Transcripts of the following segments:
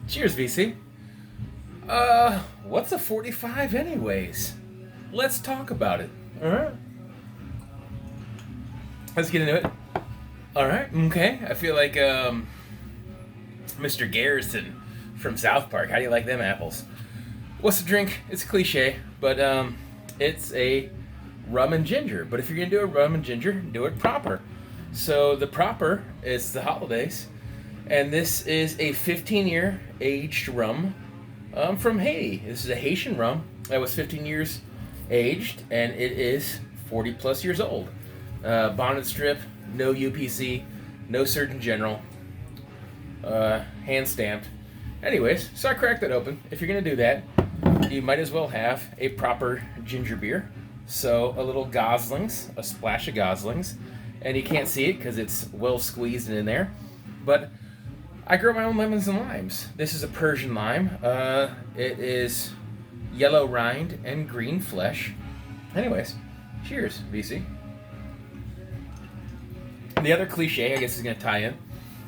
Cheers, VC. What's a 45 anyways? Let's talk about it. Alright. Let's get into it. Alright, okay. I feel like, Mr. Garrison from South Park. How do you like them apples? What's the drink? It's a cliche, but, it's a rum and ginger. But if you're gonna do a rum and ginger, do it proper. So the proper is the holidays. And this is a 15-year aged rum from Haiti. This is a Haitian rum that was 15 years aged, and it is 40 plus years old. Bonded strip, no UPC, no Surgeon General, hand stamped. Anyways, so I cracked that open. If you're gonna do that, you might as well have a proper ginger beer. So a little Goslings, a splash of Goslings, and you can't see it because it's well squeezed in there, but I grow my own lemons and limes. This is a Persian lime. It is yellow rind and green flesh. Anyways, cheers, VC. The other cliche, I guess, is going to tie in.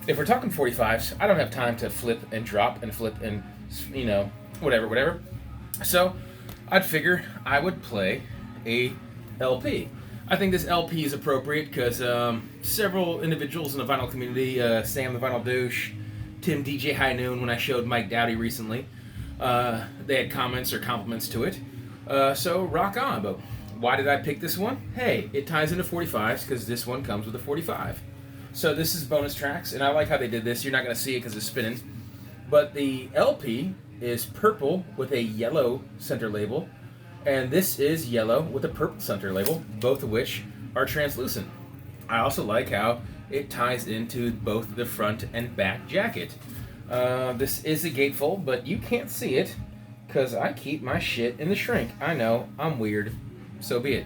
If we're talking 45s, I don't have time to flip and drop and flip and, whatever. So, I'd figure I would play a LP. I think this LP is appropriate because several individuals in the vinyl community, Sam the Vinyl Douche, Tim DJ High Noon, when I showed Mike Dowdy recently, they had comments or compliments to it. So rock on. But why did I pick this one? Hey, it ties into 45s because this one comes with a 45. So this is bonus tracks, and I like how they did this. You're not going to see it because it's spinning. But the LP is purple with a yellow center label, and this is yellow with a purple center label, both of which are translucent. I also like how it ties into both the front and back jacket. This is a gatefold, but you can't see it because I keep my shit in the shrink. I know, I'm weird. So be it.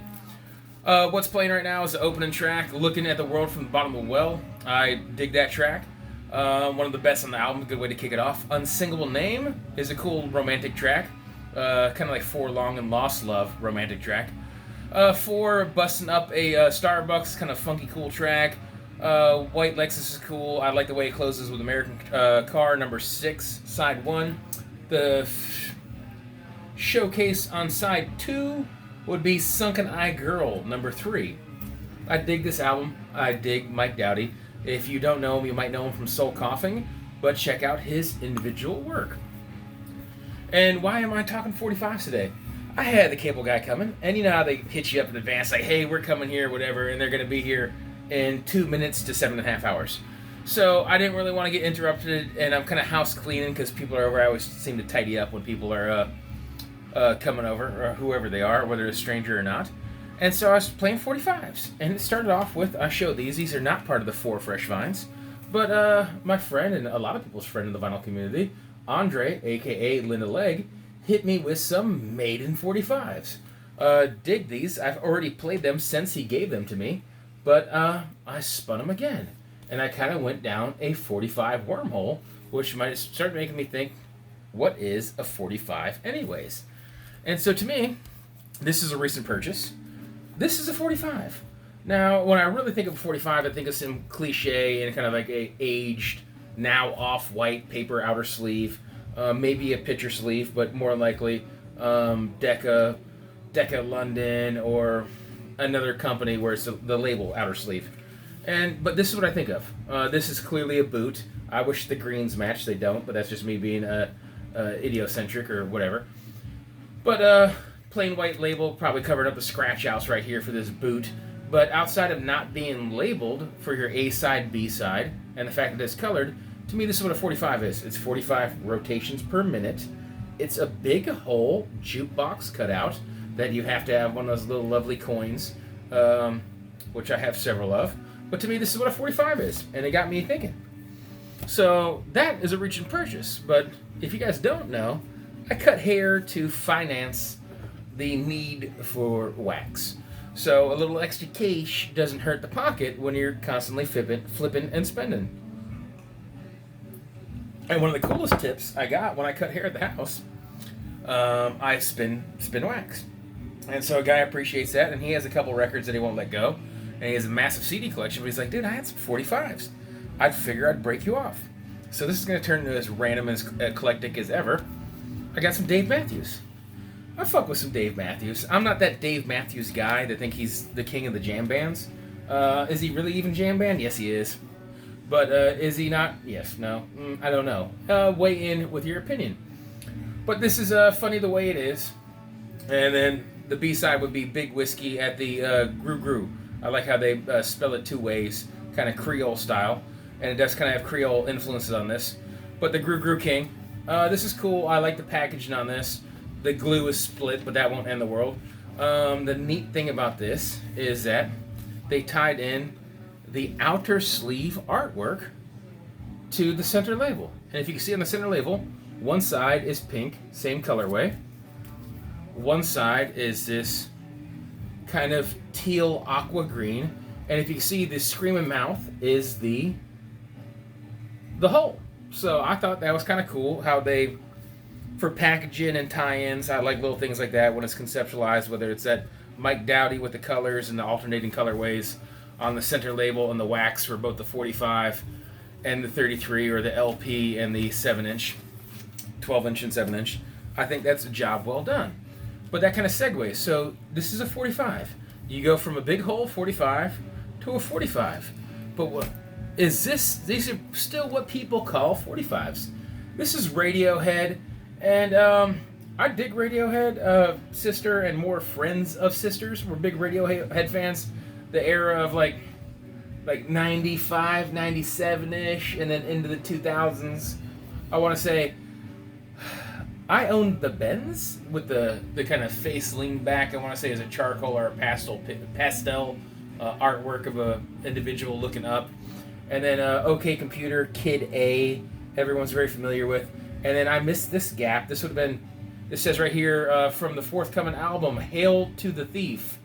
What's playing right now is the opening track, Looking at the World from the Bottom of the Well. I dig that track. One of the best on the album, a good way to kick it off. Unsingable Name is a cool romantic track. Kind of like For Long and Lost Love romantic track. For Busting Up a Starbucks, kind of funky cool track. White Lexus is cool. I like the way it closes with American Car, number 6, side 1. The showcase on side 2 would be Sunken Eye Girl, number 3. I dig this album. I dig Mike Dowdy. If you don't know him, you might know him from Soul Coughing, but check out his individual work. And why am I talking 45s today? I had the cable guy coming, and you know how they hit you up in advance, like, hey, we're coming here, whatever, and they're going to be here in 2 minutes to 7.5 hours. So I didn't really want to get interrupted, and I'm kind of house cleaning because people are over. I always seem to tidy up when people are coming over, or whoever they are, whether it's a stranger or not. And so I was playing 45s, and it started off with, I showed these. These are not part of the 4 Fresh Vines, but my friend, and a lot of people's friend in the vinyl community, Andre, a.k.a. Linda Legg, hit me with some Maiden 45s. Dig these. I've already played them since he gave them to me, but I spun them again, and I kind of went down a 45 wormhole, which might start making me think, what is a 45 anyways? And so to me, this is a recent purchase. This is a 45. Now, when I really think of a 45, I think of some cliche and kind of like a aged, now off-white paper outer sleeve, maybe a picture sleeve, but more likely Decca London, or another company where it's the label outer sleeve. But this is what I think of. This is clearly a boot. I wish the greens match. They don't, but that's just me being idiocentric or whatever. But plain white label, probably covered up the scratch outs right here for this boot. But outside of not being labeled for your A side, B side, and the fact that it's colored, to me this is what a 45 is. It's 45 rotations per minute. It's a big hole jukebox cutout that you have to have one of those little lovely coins, which I have several of. But to me this is what a 45 is, and it got me thinking. So that is a recent purchase, but if you guys don't know, I cut hair to finance the need for wax. So a little extra cash doesn't hurt the pocket when you're constantly flipping and spending. And one of the coolest tips I got when I cut hair at the house, I spin wax. And so a guy appreciates that, and he has a couple records that he won't let go. And he has a massive CD collection, but he's like, dude, I had some 45s. I'd figure I'd break you off. So this is going to turn into as random and as eclectic as ever. I got some Dave Matthews. I fuck with some Dave Matthews. I'm not that Dave Matthews guy that think he's the king of the jam bands. Is he really even jam band? Yes, he is. But is he not? Yes, no. I don't know. Weigh in with your opinion. But this is funny the way it is. And then the B-side would be Big Whiskey at the Gru Gru. I like how they spell it two ways, kind of Creole style. And it does kind of have Creole influences on this. But the Gru Gru King, this is cool. I like the packaging on this. The glue is split, but that won't end the world. The neat thing about this is that they tied in the outer sleeve artwork to the center label. And if you can see on the center label, one side is pink, same colorway. One side is this kind of teal aqua green. And if you can see, the screaming mouth is the hole. So I thought that was kind of cool how they, for packaging and tie-ins, I like little things like that when it's conceptualized, whether it's that Mike Dowdy with the colors and the alternating colorways on the center label and the wax for both the 45 and the 33, or the LP and the 7-inch, 12-inch and 7-inch. I think that's a job well done. But that kind of segues. So this is a 45. You go from a big hole 45 to a 45. But what is this? These are still what people call 45s. This is Radiohead, and I dig Radiohead. Sister and more friends of sisters were big Radiohead fans. The era of like 95, 97-ish, and then into the 2000s. I want to say I owned the Benz with the kind of face lean back. I want to say is a charcoal or a pastel artwork of a individual looking up. And then OK Computer, Kid A, everyone's very familiar with. And then I missed this gap. This would have been, it says right here, from the forthcoming album, Hail to the Thief,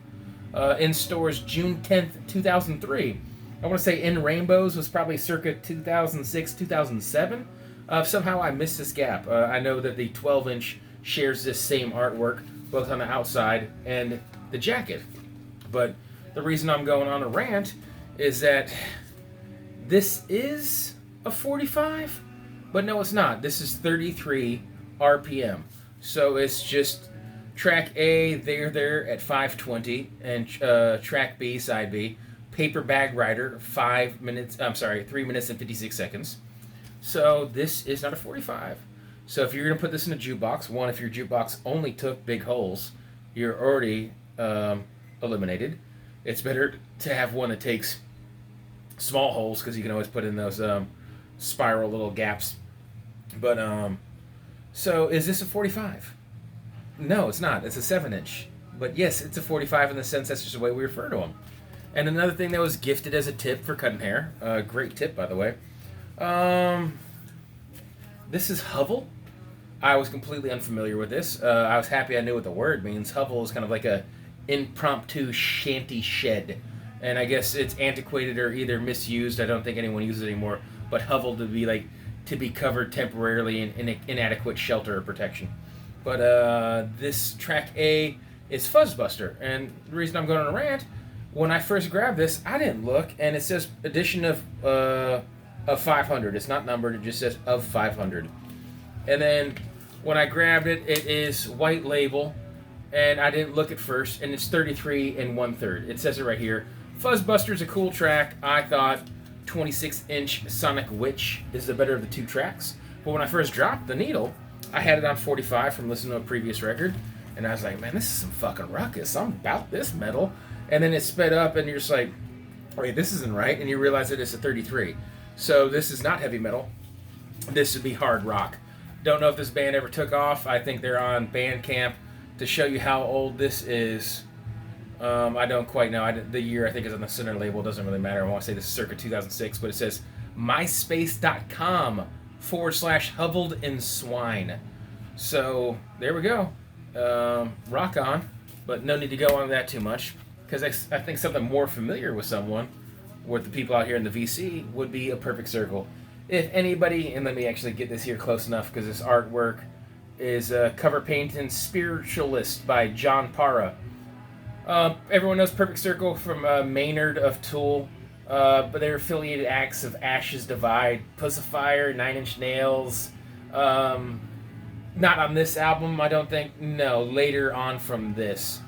in stores June 10th, 2003. I want to say In Rainbows was probably circa 2006, 2007. Somehow I missed this gap. I know that the 12-inch shares this same artwork, both on the outside and the jacket. But the reason I'm going on a rant is that this is a 45, but no, it's not. This is 33 RPM. So it's just track A, there at 520, and track B, side B, Paper Bag Rider, 3 minutes and 56 seconds. So this is not a 45. So if you're going to put this in a jukebox, one, if your jukebox only took big holes, you're already eliminated. It's better to have one that takes small holes, because you can always put in those spiral little gaps. But so is this a 45? No, it's not. It's a 7-inch. But yes, it's a 45 in the sense that's just the way we refer to them. And another thing that was gifted as a tip for cutting hair, great tip by the way. This is Hubble. I was completely unfamiliar with this. I was happy I knew what the word means. Hubble is kind of like a impromptu shanty shed. And I guess it's antiquated or either misused. I don't think anyone uses it anymore. But hovel to be covered temporarily in inadequate shelter or protection. But this track A is Fuzzbuster. And the reason I'm going on a rant, when I first grabbed this, I didn't look, and it says edition of 500. It's not numbered. It just says of 500. And then when I grabbed it, it is white label, and I didn't look at first, and it's 33 1/3. It says it right here. Fuzzbuster's a cool track. I thought 26-inch Sonic Witch is the better of the two tracks. But when I first dropped the needle, I had it on 45 from listening to a previous record, and I was like, man, this is some fucking ruckus. I'm about this metal. And then it sped up, and you're just like, wait, this isn't right, and you realize that it's a 33. So this is not heavy metal. This would be hard rock. Don't know if this band ever took off. I think they're on Bandcamp. To show you how old this is, I don't quite know. The year I think is on the center label. It doesn't really matter. I want to say this is circa 2006, but it says myspace.com/Hubbled in Swine. So there we go. Rock on, but no need to go on that too much, because I think something more familiar with someone, with the people out here in the VC, would be A Perfect Circle. If anybody, and let me actually get this here close enough, because this artwork is cover painting Spiritualist by John Parra. Everyone knows Perfect Circle from Maynard of Tool. but they're affiliated acts of Ashes Divide, Pussifier, Nine Inch Nails. Not on this album, I don't think. No, later on from this.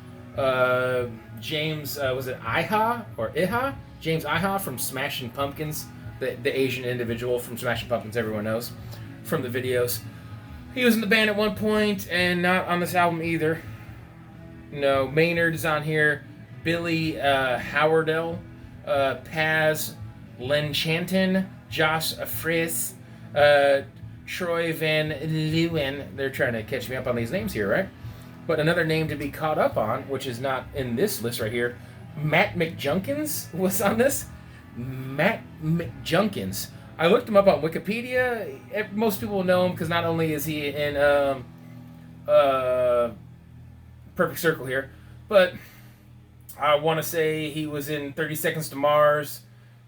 James, was it Iha or Iha? James Iha from Smashing Pumpkins, the Asian individual from Smashing Pumpkins, everyone knows from the videos. He was in the band at one point, and not on this album either. No, Maynard is on here. Billy Howardell, Paz Lenchanton, Josh Fris, Troy Van Leeuwen. They're trying to catch me up on these names here, right? But another name to be caught up on, which is not in this list right here, Matt McJunkins was on this. Matt McJunkins. I looked him up on Wikipedia. Most people know him because not only is he in Perfect Circle here, but I want to say he was in 30 Seconds to Mars,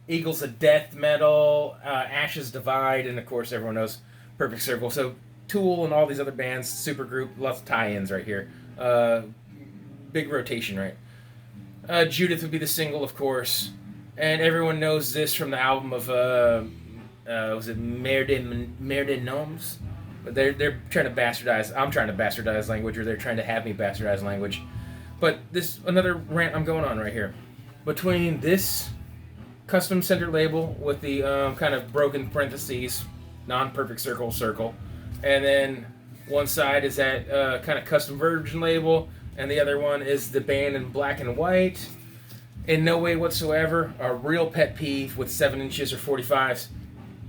Eagles of Death Metal, Ashes Divide, and of course everyone knows Perfect Circle. So Tool and all these other bands, supergroup, lots of tie-ins right here. Big rotation, right? Judith would be the single, of course, and everyone knows this from the album of was it Merde Gnomes? But they're trying to bastardize. I'm trying to bastardize language, or they're trying to have me bastardize language. But this another rant I'm going on right here. Between this custom center label with the kind of broken parentheses, non-perfect circle, and then one side is that kind of custom version label, and the other one is the band in black and white. In no way whatsoever a real pet peeve with 7 inches or 45s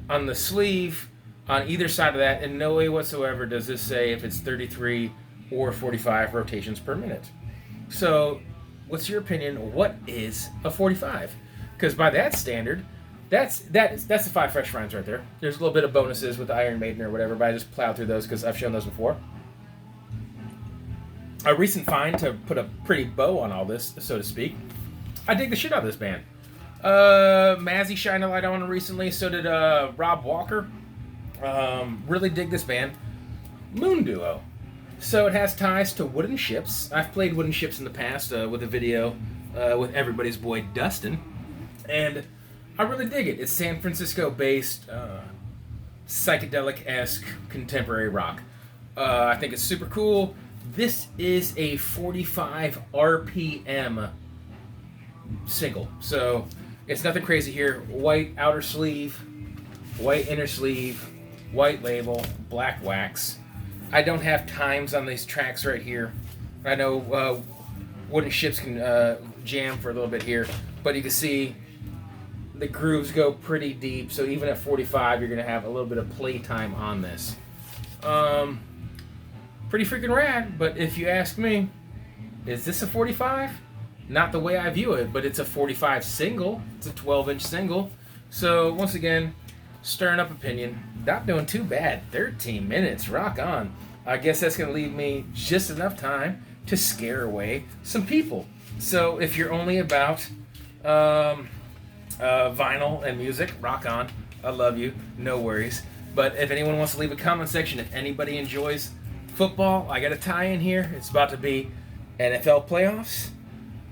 on the sleeve. On either side of that, in no way whatsoever does this say if it's 33 or 45 rotations per minute. So, what's your opinion? What is a 45? Because by that standard, that's the 5 fresh finds right there. There's a little bit of bonuses with the Iron Maiden or whatever, but I just plowed through those because I've shown those before. A recent find to put a pretty bow on all this, so to speak. I dig the shit out of this band. Mazzy shined a light on it recently, so did Rob Walker. Really dig this band. Mundu. So it has ties to wooden ships. I've played wooden ships in the past with a video with everybody's boy Dustin, and I really dig it. It's San Francisco-based, psychedelic-esque contemporary rock. I think it's super cool. This is a 45 RPM single, so it's nothing crazy here. White outer sleeve, white inner sleeve, white label, black wax. I don't have times on these tracks right here. I know wooden ships can jam for a little bit here, but you can see the grooves go pretty deep, so even at 45 you're going to have a little bit of play time on this. Pretty freaking rad, but if you ask me, is this a 45? Not the way I view it, but it's a 45 single. It's a 12-inch single. So, once again, stirring up opinion. Not doing too bad. 13 minutes. Rock on. I guess that's going to leave me just enough time to scare away some people. So, if you're only about vinyl and music, rock on. I love you. No worries. But if anyone wants to leave a comment section, if anybody enjoys football, I got a tie-in here. It's about to be NFL playoffs.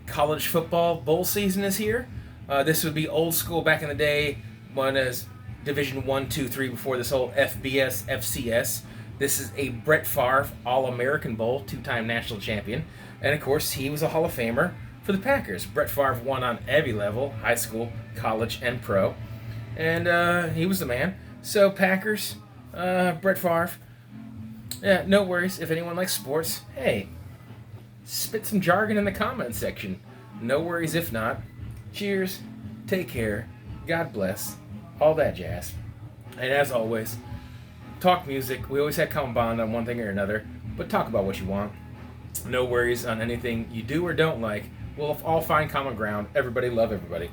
College football bowl season is here. This would be old school back in the day, when as Division 1, 2, 3 before this whole FBS, FCS. This is a Brett Favre All-American Bowl, 2-time national champion. And of course, he was a Hall of Famer for the Packers. Brett Favre won on every level, high school, college, and pro. And he was the man. So Packers, Brett Favre. Yeah, no worries. If anyone likes sports, hey, spit some jargon in the comment section. No worries if not. Cheers. Take care. God bless. All that jazz. And as always, talk music. We always have common bond on one thing or another, but talk about what you want. No worries on anything you do or don't like. We'll all find common ground. Everybody love everybody.